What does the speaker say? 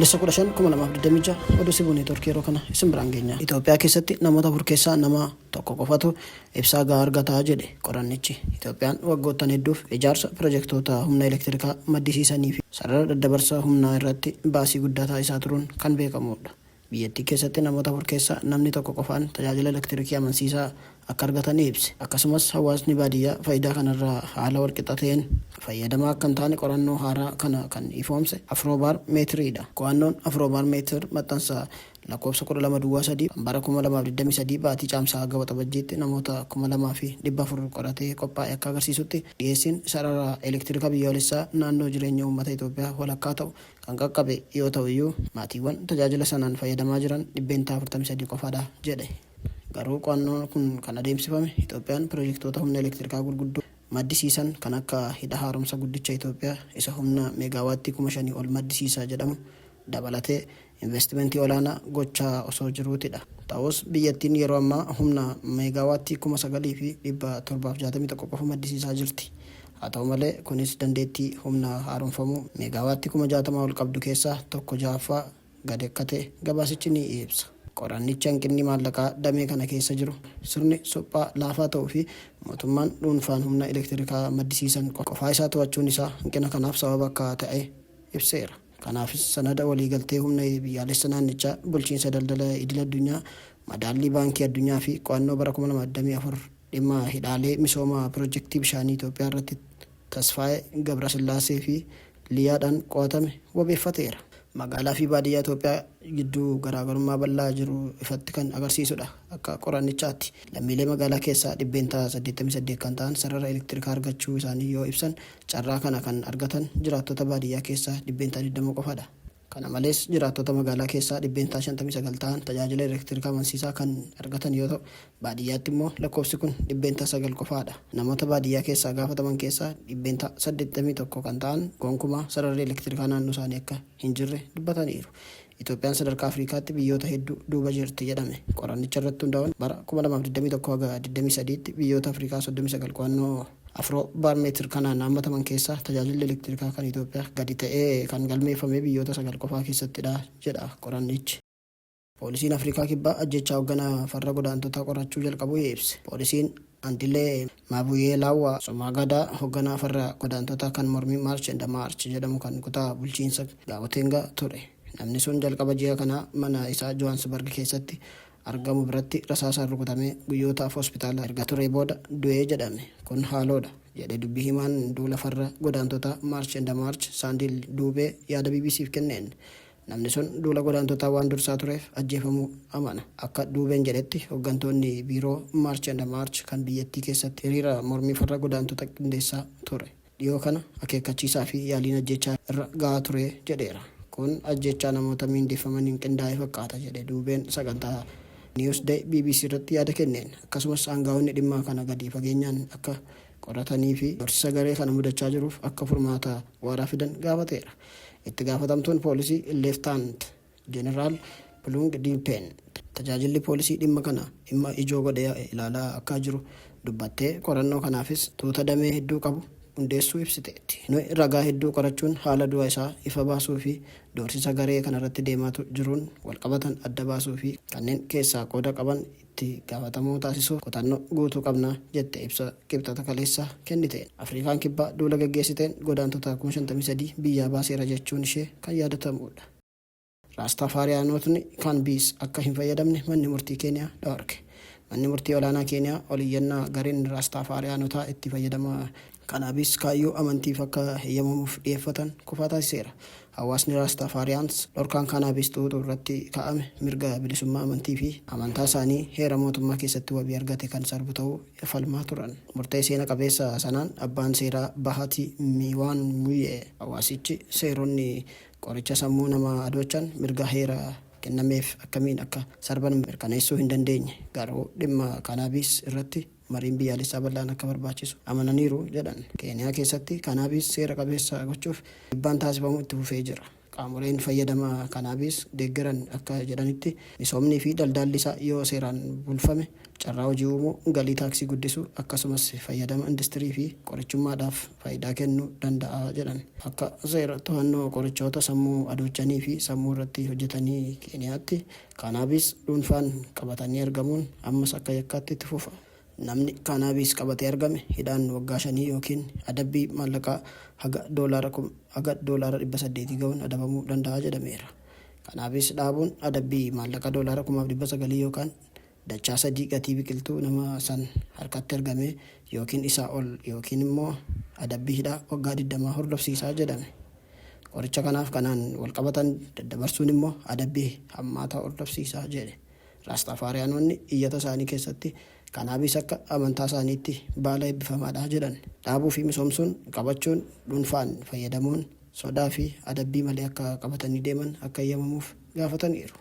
Adoolessa 15,2026 oduu sibuun Turkii yeroo kana isin biraan geenya. Itoophiyaa keessatti namoota afur keessaa nama tokko qofatu ibsaa gahaa argataa jedhe qorannichi. Itoophiyaan waggoottan hedduuf ijaarsa pirojektoota humna elektirikaa maddisiisanii fi sarara daddabarsa humnaa irratti baasii guddaa taasisaa turuun kan beekamudha. Biyyattii keessatti namoota afur keessaa namni tokko qofaan tajaajila elektirikii amansiisaa akka argatan ibse. Akkasumas hawaasni baadiyyaa faayidaa kanarraa haala walqixa ta'een fayyadamaa akka hin taane qorannoo haaraa kana kan ifoomse Afroobaar meetiriidha. Qo'annoon Afroobaar meetir maxxansa lakkoofsa 12/3 bara 2023 baatii caamsaa hanga waxabajjiitti namoota 2,400 qoratee qophaa'e akka agarsiisutti dhiyeessiin sarara elektirika biyyoolessaa naannoo jireenya uummata Itoophiyaa walakkaa ta'u kan qaqqabe yoo ta'u iyyuu maatiiwwan tajaajila sanaan fayyadamaa jiran 43 qofaadha jedhe. Garuu qo'annoon kun kan adeemsifame Itoophiyaan pirojektoota humna elektirikaa gurguddoo maddisiisan kan akka hidha haaromsa guddicha Itoophiyaa isa humna meegaawaattii 5,000 ol maddisiisaa jedhamu dabalatee investimentii olaanaa gochaa osoo jiruutidha. Ta'us biyyattiin yeroo ammaa humna meegaawaattii 9,761 qofa maddisiisaa jirti. Haa ta'u malee kunis dandeettii humna haaromfamuu meegaawaattii 60,000 ol qabdu keessaa tokko ja'affaa gad akka ta'e gabaasichi ni ibsa. Qorannichi hanqinni maallaqaa damee kana keessa jiru sirni suphaa laafaa ta'uu fi mootummaan dhuunfaan humna elektirikaa maddisiisan qofaa isaa to'achuun isaa hanqina kanaaf sababa akka ta'e ibseera. Kanaafis sanada waliigaltee humna biyyaalessa naannichaa bulchiinsa daldala idil addunyaa madaallii baankii addunyaa fi qo'annoo bara 2024 dhimma hidhaalee misooma pirojektii bishaanii Itoophiyaa irratti Tasfaayee Gabrasillaasee fi Liyaadhaan qo'atame wabeeffateera. Magaalaa fi baadiyyaa Itoophiyaa gidduu garaagarummaa bal'aa jiru ifatti kan agarsiisudha. Akka qorannichaatti lammiilee magaalaa keessaa 88 kan ta'an sarara elektirikaa argachuu isaanii yoo ibsan carraa kana kan argatan jiraattota baadiyyaa keessaa 20 qofaadha. Kana malees jiraattota magaalaa keessaa 59 ta'an tajaajila elektirikaa amansiisaa kan argatan yoo ta'u baadiyyaatti immoo lakkoofsi kun 9 qofaadha. Namoota baadiyyaa keessaa gaafataman keessaa 81 kan ta'an gonkumaa sararri elektirikaa naannoo isaanii akka hin jirre dubbataniiru. Itoophiyaan sadarkaa Afrikaatti biyyoota hedduu duuba jirti jedhame. Qorannicha irratti hundaa'uun bara 2021-23tti biyyoota Afrikaa 39 qo'annoo Afroobaar meetir kanaan haammataman keessaa tajaajilli elektirikaa kan Itoophiyaa gadi ta'ee kan galmeeffame biyyoota 9 qofaa keessattidha jedha qorannichi. Poolisiin Afrikaa kibbaa ajjechaa hoogganaa farra godaantotaa qorachuu jalqabuu ibse. Poolisiin Andilee Maabuyeelaawwaa Somaagadaa hoogganaa farra godaantotaa kan mormii Maarch and Maarch jedhamu kan kutaa bulchiinsa Gaawoteengaa ture. Namni sun jalqaba ji'a kanaa mana isaa Johannesburg keessatti argamu biratti rasaasaan rukutamee guyyootaaf hospitaala erga ture booda du'ee jedhame. Kun haaloodha jedhe dubbii himaan duula farra godaantotaa Maarch and Maarch Saandil Duubee yaada BBC'f kenneen. Namni sun duula godaantotaa waan dursaa tureef ajjeefamuu amana. Akka Duubeen jedhetti hooggantoonni biiroo Maarch and Maarch kan biyyattii keessatti hiriira mormii farra godaantota qindeessaa ture. Dhiyoo kana akeekkachiisaa fi yaaliin ajjechaa irra gahaa ture jedheera. Kun ajjechaa namoota miindeffamaniin qindaa'ee fakkaata jedhe Duubeen sagantaa Newsday BBC irratti yaada kenneen. Akkasumas aangaa'onni dhimma kana gadi fageenyaan akka qoratanii fi dorsisa garee kana mudachaa jiruuf akka furmaata waaraa fidan gaafateera. Itti gaafatamtuun poolisii Leeftaant Jeneraal Plung Diipen tajaajilli poolisii dhimma kana dhimma ijoo godhee ilaalaa akka jiru dubbattee qorannoo kanaafis tuuta damee hedduu qabu hundeessuu ibsiteetti. Nuyi ragaa hedduu qorachuun haala du'a isaa ifa baasuu fi doorsisa garee kanarratti deemaa jiruun walqabatan adda baasuu fi kanneen keessaa qooda qaban itti gaafatamoo taasisuuf kutannoo guutuu qabna jette ibsa qibxata kaleessaa kenniteen. Afrikaan kibbaa duula gaggeessiteen godaantota 53 biyyaa baaseera jechuun ishee kan yaadatamudha. Raastafaariyaanotni kaanabiis akka hin fayyadamne manni murtii Keeniyaa dhorke. Manni murtii olaanaa Keeniyaa oliyyannaa gareen raastafaariyaanotaa itti fayyadama kaanabiis kaayyoo amantiif akka heeyyamamuuf dhiyeeffatan kufaa taasiseera. Hawaasni raastafaariyaans dhorkaan kaanabiis xuuxuu irratti kaa'ame mirga bilisummaa amantii fi amantaa isaanii heera mootummaa keessatti wabii argate kan sarbu ta'uu falmaa turan. Murtee seena qabeessa sanaan abbaan seeraa Bahati Miwaan Muyyee hawaasichi seeronni qoricha sammuu namaa adoochan mirga heera kennameef akkamiin akka sarban mirkaneessuu hin dandeenye. Garuu dhimma kaanabiis irratti mariin biyyaalessaa bal'aan akka barbaachisu amananiiru jedhan. Keeniyaa keessatti kaanabiis seera qabeessa gochuuf dhiibbaan taasifamu itti fufee jira. qaamoleen fayyadama kanaabis deeggaran akka jedhanitti misoomnii fi daldalli isaa yoo seeraan bulfame carraa hojii uumuu, galii taaksii guddisuu akkasumas fayyadama industirii fi qorichummaadhaaf faayidaa kennuu danda'a jedhan. Akka seera to'annoo qorichoota sammuu adoochanii fi sammuu irratti hojjetanii Keeniyaatti kanaabis dhuunfaan qabatanii argamuun ammas akka yakkaatti itti fufa. Namni kanaabis qabatee argame hidhaan waggaa 5 yookiin adabbii maallaqaa haga doolaara 800 ga'uun adabamuu danda'a jedhameera. Kanaabis dhaabuun adabbii maallaqa doolaara 900 yookaan dachaa 3 gatii biqiltuu nama san harkatti argame yookiin isaa ol yookiin immoo adabbii hidhaa waggaa 20 hordofsiisaa jedhame. Qoricha kanaaf kanaan wal qabatan daddabarsuun immoo adabbii hammaataa hordofsiisaa jedhe. Raastafaariyaanonni iyyata isaanii keessatti kanaabis akka amantaa isaaniitti baala eebbifamaadha jedhan. Dhaabuu fi misoomsuun qabachuun dhuunfaan fayyadamuun sodaa fi adabbii malee akka qabatanii deeman akka eeyyamamuuf gaafataniiru.